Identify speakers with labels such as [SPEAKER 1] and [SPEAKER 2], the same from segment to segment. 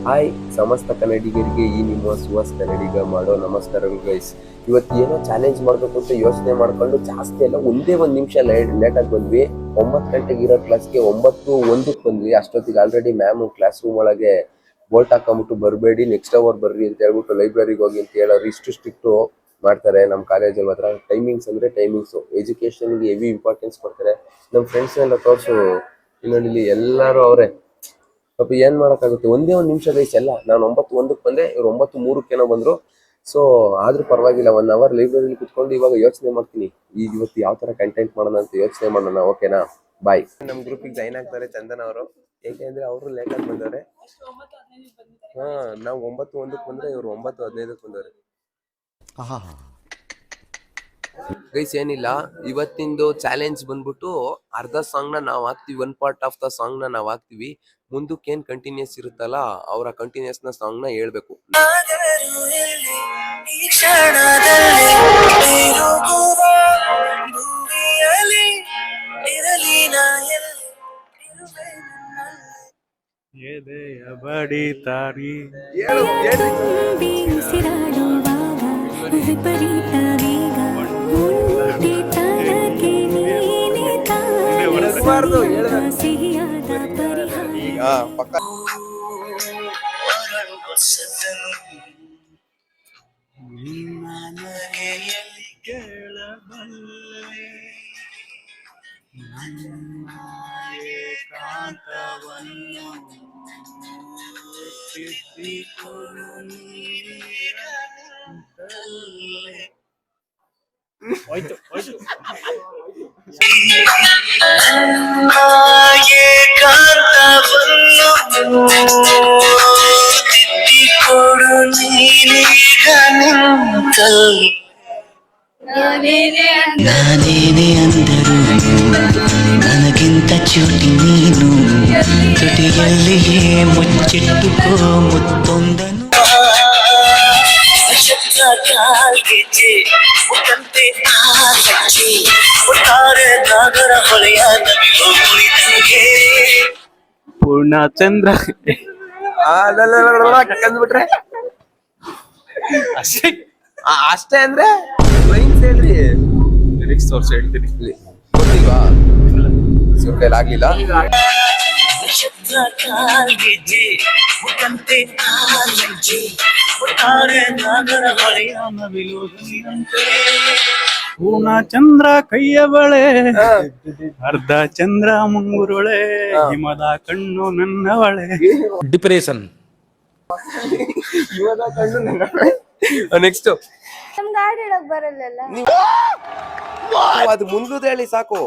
[SPEAKER 1] Hi ಸಮಸ್ತ ಕನ್ನಡಿಗರಿಗೆ ಈ ನಿಮ್ಮ ಸುವಾಸ್ ಕನ್ನಡಿಗ ಮಾಡೋ ನಮಸ್ಕಾರಗಳು ಗೈಸ್. ಇವತ್ತು ಏನೋ ಚಾಲೆಂಜ್ ಮಾಡಬೇಕು ಅಂತ ಯೋಚನೆ ಮಾಡ್ಕೊಂಡು ಜಾಸ್ತಿ ಅಲ್ಲ, ಒಂದೇ ಒಂದು ನಿಮಿಷ ಲೇಟಾಗಿ ಬಂದ್ವಿ. 9 ಗಂಟೆಗೆ ಇರೋ ಕ್ಲಾಸ್ಗೆ 9:01 ಬಂದ್ವಿ. ಅಷ್ಟೊತ್ತಿಗೆ ಆಲ್ರೆಡಿ ಮ್ಯಾಮ್ ಕ್ಲಾಸ್ ರೂಮ್ ಒಳಗೆ ಬೋಲ್ಟ್ ಹಾಕೊಂಬಿಟ್ಟು ಬರಬೇಡಿ, ನೆಕ್ಸ್ಟ್ ಅವರ್ ಬರ್ರಿ ಅಂತ ಹೇಳ್ಬಿಟ್ಟು ಲೈಬ್ರರಿಗೆ ಹೋಗಿ ಅಂತ ಹೇಳೋರು. ಇಷ್ಟು ಸ್ಟ್ರಿಕ್ಟು ಮಾಡ್ತಾರೆ ನಮ್ಮ ಕಾಲೇಜಲ್ಲಿ ಮಾತ್ರ. ಟೈಮಿಂಗ್ಸ್ ಅಂದರೆ ಟೈಮಿಂಗ್ಸು, ಎಜುಕೇಷನ್ಗೆ ಹೆವಿ ಇಂಪಾರ್ಟೆನ್ಸ್ ಕೊಡ್ತಾರೆ. ನಮ್ಮ ಫ್ರೆಂಡ್ಸ್ನೆಲ್ಲ ತೋರಿಸು, ಇನ್ನೊಂದಿಲ್ಲಿ ಎಲ್ಲರೂ ಅವರೇ. ಪಾಪ ಏನ್ ಮಾಡಕ್ಕಾಗುತ್ತೆ, ಒಂದೇ ಒಂದು ನಿಮಿಷ ಗೈಸ್. ಎಲ್ಲ ನಾನು 9:01 ಬಂದೆ, ಇವ್ರು 9:03 ಬಂದ್ರು. ಸೊ ಆದ್ರೂ ಪರವಾಗಿಲ್ಲ, 1 ಅವರ್ ಲೈಬ್ರರಿಲಿ ಕುತ್ಕೊಂಡು ಇವಾಗ ಯೋಚನೆ ಮಾಡ್ತೀನಿ ಈಗ ಇವತ್ತು ಯಾವ ತರ ಕಂಟೆಂಟ್ ಮಾಡೋಣ ಅಂತ ಯೋಚನೆ ಮಾಡೋಣ. ಓಕೆನಾ, ಬಾಯ್. ನಮ್ ಗ್ರೂಪಿಗೆ ಜಾಯ್ನ್ ಆಗ್ತಾರೆ ಚಂದನ್ ಅವರು, ಏಕೆಂದ್ರೆ ಅವರು ಲೇಟ್ ಆಗಿ ಬಂದವ್ರೆ. ನಾವು 9:01 ಬಂದ್ರೆ ಇವ್ರು 9:15 ಬಂದವ್ರೆ. ಗೈಸ್ ಏನಿಲ್ಲ, ಇವತ್ತಿಂದು ಚಾಲೆಂಜ್ ಬಂದ್ಬಿಟ್ಟು ಅರ್ಧ ಸಾಂಗ್ ನ ನಾವ್ ಹಾಕ್ತಿವಿ, 1 ಪಾರ್ಟ್ ಆಫ್ ದ ಸಾಂಗ್ ನ ನಾವ್ ಹಾಕ್ತಿವಿ. ಮುಂದಕ್ಕೆ ಏನ್ ಕಂಟಿನ್ಯೂಸ್ ಇರುತ್ತಲ್ಲ, ಅವರ ಕಂಟಿನ್ಯೂಸ್ ನ ಸಾಂಗ್ ನ ಹೇಳ್ಬೇಕು.
[SPEAKER 2] ನಾನೇನೆ ಅಂದರು ನನಗಿಂತ ಚೂಟಿ ನೀನು, ತುಟಿಯಲ್ಲಿಯೇ ಮುಚ್ಚಿಟ್ಟುಕೋ ಮುತ್ತೊಂದನು.
[SPEAKER 3] ಪೂರ್ಣಚಂದ್ರ
[SPEAKER 1] ಕಂದ್ಬಿಟ್ರೆ ಅಷ್ಟೇ ಅಷ್ಟೇ ಅಂದ್ರೆ ಲೈನ್ಸ್ ಹೇಳ್ರಿ,
[SPEAKER 3] ಲಿರಿಕ್ಸ್ ತೋರ್ಸಿ ಹೇಳ್ತೀನಿ.
[SPEAKER 1] ಗೊತ್ತಿಲ್ವಾ? ಇವ್ರ ಕೈಲಿ ಆಗ್ಲಿಲ್ಲ.
[SPEAKER 3] ಪೂರ್ಣಚಂದ್ರ ಕೈಯ ಬಳೆ, ಅರ್ಧ ಚಂದ್ರ ಮುಂಗುರುಳೆ, ಹಿಮದ ಕಣ್ಣು ನನ್ನವಳೆ. ಡಿಪ್ರೆಷನ್
[SPEAKER 1] ಇವಾಗ ಕಣ್ಣು ನೆಕ್ಸ್ಟ್
[SPEAKER 4] ನಮ್ಗೆ ಹಾಡು ಹೇಳಕ್ ಬರಲ್ಲ.
[SPEAKER 1] ಅದು ಮುಂದುದ ಹೇಳಿ ಸಾಕು.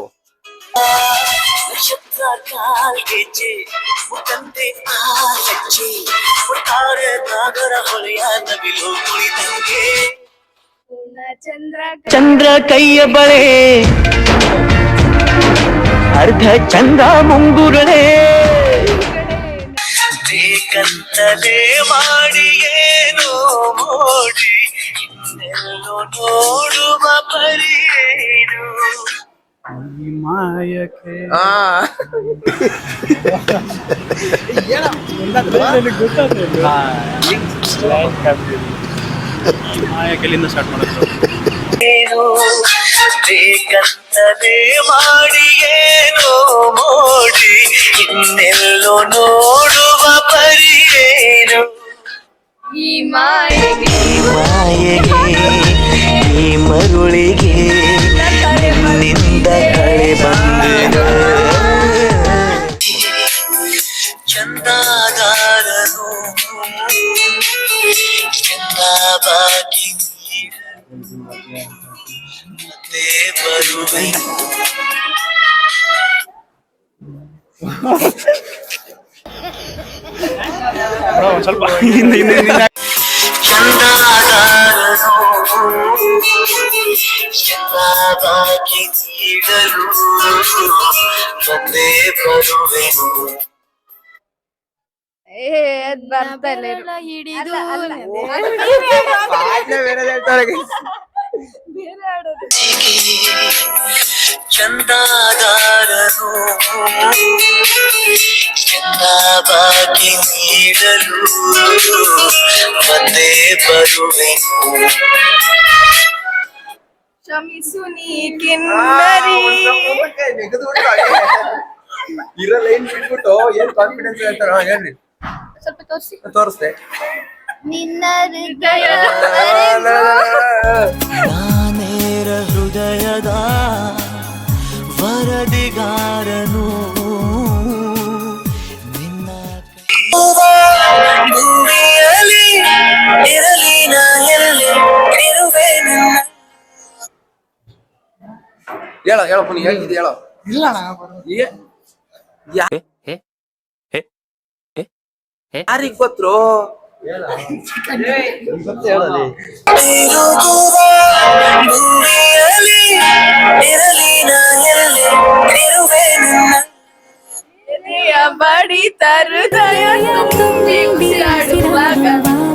[SPEAKER 2] ಚಂದ್ರ ಕೈಯ ಬಳೆ, ಅರ್ಧ ಚಂದ್ರ ಮುಂಗುರುಳೆ, ಬೇಕಂತಲೇ ಮಾಡಿ ಏನೋ ಮೋಡಿ ಇನ್ನೆಲ್ಲೋ ನೋಡುವ ಪರಿಯೇನು
[SPEAKER 3] ಮಾಯಕ್ಕೆ ಮಾಯಕೆಲಿಂದ ಸ್ಟಾರ್ಟ್ ಮಾಡೋದು.
[SPEAKER 2] ಬೇಕಂತಲೇ ಮಾಡಿ ಏನೋ ಮೋಡಿ ಇನ್ನೆಲ್ಲೋ ನೋಡುವ ಪರಿಯೇನು.
[SPEAKER 4] ಈ ಮಾಯೆಗೆ
[SPEAKER 2] ಈ ಮರುಳಿಗೆ ನಿನ್ನಿಂದ ಕಳೆ ಬಂದ ಚಂದಾದಾರನು ಚಂದ ಬಾಕಿ ಮತ್ತೆ ಬರುವೆ.
[SPEAKER 3] ಸ್ವಲ್ಪ ಹಿಂದೆ
[SPEAKER 2] ಚಂದಾದಾರನು ಚಂದಾಗಿ ನೀಡಲು ಮತ್ತೆ ಬರುವೆನು.
[SPEAKER 4] ಅದ್ ಬರ್ತಲ್ಲ ಹಿಡಿದು
[SPEAKER 2] ಚಂದಾದಾರನು ಚಂದಾಗಿ ನೀಡಲು ನೀಡಲು ಬಂದೇ ಬರುವೆನು.
[SPEAKER 4] ಕ್ಷಮಿಸು ನೀ ಕಿನ್ನರಿ.
[SPEAKER 1] ಇರೋ ಲೈನ್ ಬಿಟ್ಬಿಟ್ಟು ಏನ್ ಕಾನ್ಫಿಡೆನ್ಸ್ ಹೇಳ್ತಾರ ಹೇಳ್ರಿ.
[SPEAKER 4] ಸ್ವಲ್ಪ ತೋರಿಸಿ.
[SPEAKER 1] ತೋರಿಸ್ದೆ.
[SPEAKER 4] ನಿನ್ನ ಹೃದಯ
[SPEAKER 2] ನಾನೇರ ಹೃದಯದ ವರದಿಗಾರನು ನಿನ್ನ ಭೂಮಿಯಲ್ಲಿ ಇರಲಿ ನಾ ಎಲ್ಲಿ ಇರುವೆ ನಿನ್ನ.
[SPEAKER 1] ಹೇಳ ಪುನಿ ಹೇಳ್ತಿದ್ದೆ ಹೇಳೋ. ಯಾರಿಗ್ ಗೊತ್ತು
[SPEAKER 2] ಭೂಮಿಯಲ್ಲಿ ಇರಲಿ ನಾ ಎಲ್ಲಿ ಇರುವೆ ನಿನ್ನ.
[SPEAKER 4] ಎದೆಯ ಬಡಿತ ಹೃದಯ ತುಂಬಿ ಉಸಿರಾಡುವಾಗ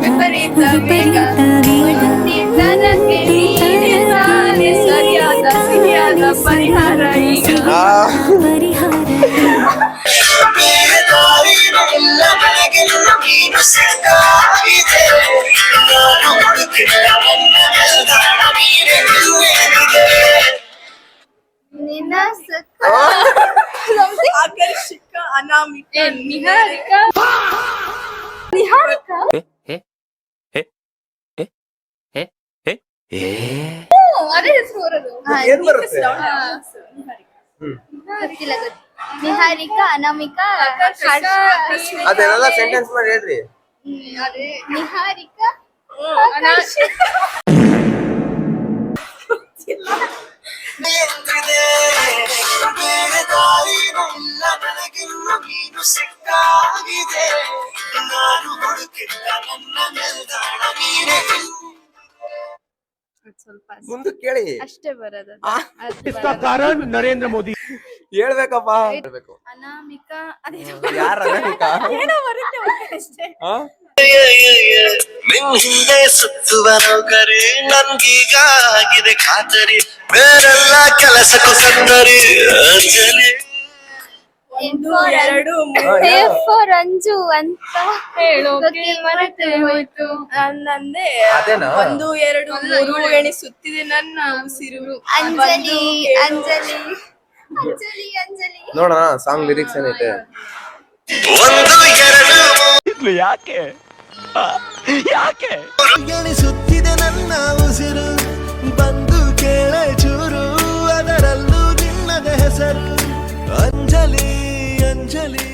[SPEAKER 4] ವಿಪರೀತ ವೇಗ ನಿಧನಕ್ಕೆ ನೀನೆ ತಾನೆ ಸರಿಯಾದ ಪರಿಹಾರ ಈಗ.
[SPEAKER 2] ಬೇರೆ ದಾರಿಯಿಲ್ಲ ಬೆಳಗಿನ ನೀನು ಸಾಕಾಗಿದೆ. ನಾನು ಹುಡುಕಿದ ನನ್ನ ನಿಲ್ದಾಣ ನೀನೇ ನಿಲ್ಲುವೇನಿದೆ.
[SPEAKER 4] ನಿನ್ನ ಆಕರ್ಷಕ ಅನಾಮಿಕ ನಿಹಾರಿಕ ಅದೇ ಹೆಸರು ಬರೋದು.
[SPEAKER 1] ಏನ್ ಬರುತ್ತೆ?
[SPEAKER 4] ಗೊತ್ತಿಲ್ಲ ನಿಹಾರಿಕ ಅನಾಮಿಕ
[SPEAKER 1] ಅದೆಲ್ಲ ಸೆಂಟೆನ್ಸ್ ಮಾಡಿ ಹೇಳ್ರಿ.
[SPEAKER 4] ನಿಹಾರಿಕ
[SPEAKER 2] ಎಂದಿದೆ ಬೇರೆ ದಾರಿಯಿಲ್ಲ ಬೆಳಗಿನ ನೀನು ಸಿಕ್ಕಾಗಿದೆ. ನಾನು ಹುಡುಕಿದ ನನ್ನ ನಿಲ್ದಾಣ ನೀನೇ.
[SPEAKER 4] ಸ್ವಲ್ಪ
[SPEAKER 1] ಮುಂದಕ್ಕೆ ಕೇಳಿ.
[SPEAKER 4] ಅಷ್ಟೇ ಬರೋದು.
[SPEAKER 3] ಕಾರಣ ನರೇಂದ್ರ ಮೋದಿ.
[SPEAKER 1] ಹೇಳ್ಬೇಕಪ್ಪ. ಹೇಳ್ಬೇಕು.
[SPEAKER 4] ಅನಾಮಿಕ
[SPEAKER 1] ಯಾರ
[SPEAKER 4] ಏನೋ ಬರುತ್ತೆ ಅಷ್ಟೇ.
[SPEAKER 2] ನಿನ್ ಹಿಂದೆ ಸುತ್ತುವ ನೌಕರಿ ನನ್ಗೀಗ ಆಗಿದೆ ಖಾತರಿ. ಬೇರೆಲ್ಲ ಕೆಲಸಕ್ಕೂ ಸತ್ತರಿ ಅಂಜಲಿ.
[SPEAKER 4] ರಂಜು ಅಂತ ಹೇಳೋಕೆ ಮರೆತೇ ಹೋಯ್ತು. ನನ್ನಂದೆ
[SPEAKER 1] ಅದೇನಾ?
[SPEAKER 4] 1 2 3 ಎಣಿಸುತ್ತಿದೆ ನನ್ನ ಉಸಿರು. ಅಂಜಲಿ ಅಂಜಲಿ ಅಂಜಲಿ ಅಂಜಲಿ.
[SPEAKER 1] ನೋಡೋಣ ಸಾಂಗ್ ಲಿರಿಕ್ಸ್ ಏನೈತೆ.
[SPEAKER 2] 1 2
[SPEAKER 3] ಯಾಕೆ
[SPEAKER 2] ಎಣಿಸುತ್ತಿದೆ ನನ್ನ ಉಸಿರು. ಬಂದು ಕೇಳ ಚೂರು ಅದರಲ್ಲೂ ನಿನ್ನದ ಹೆಸರು ಅಂಜಲಿ ಅಂಜಲಿ.